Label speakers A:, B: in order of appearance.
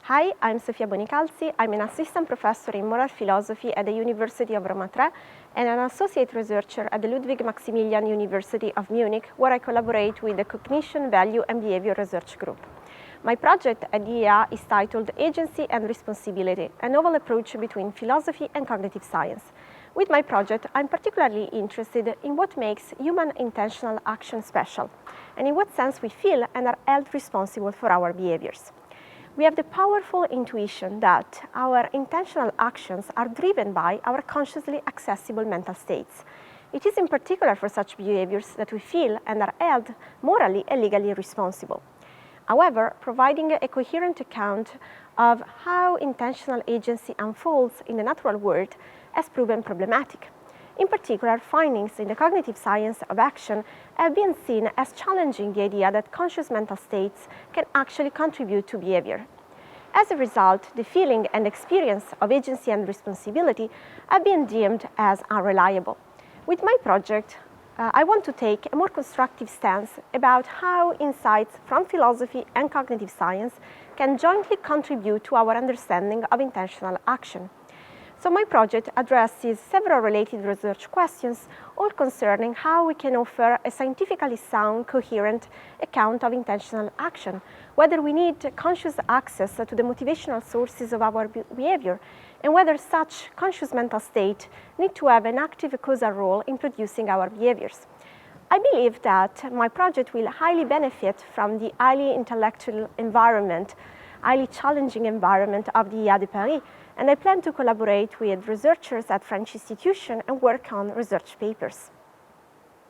A: Hi, I'm Sofia Bonicalzi. I'm an assistant professor in moral philosophy at the University of Roma Tre and an associate researcher at the Ludwig Maximilian University of Munich, where I collaborate with the Cognition, Value and Behavior Research Group. My project at DEA is titled Agency and Responsibility, a novel approach between philosophy and cognitive science. With my project, I'm particularly interested in what makes human intentional action special, and in what sense we feel and are held responsible for our behaviors. We have the powerful intuition that our intentional actions are driven by our consciously accessible mental states. It is in particular for such behaviors that we feel and are held morally and legally responsible. However, providing a coherent account of how intentional agency unfolds in the natural world has proven problematic. In particular, findings in the cognitive science of action have been seen as challenging the idea that conscious mental states can actually contribute to behavior. As a result, the feeling and experience of agency and responsibility have been deemed as unreliable. With my project, I want to take a more constructive stance about how insights from philosophy and cognitive science can jointly contribute to our understanding of intentional action. So my project addresses several related research questions, all concerning how we can offer a scientifically sound, coherent account of intentional action, whether we need conscious access to the motivational sources of our behavior, and whether such conscious mental state need to have an active causal role in producing our behaviors. I believe that my project will highly benefit from the highly intellectual environment, highly challenging environment of the IEA de Paris, and I plan to collaborate with researchers at French institutions and work on research papers.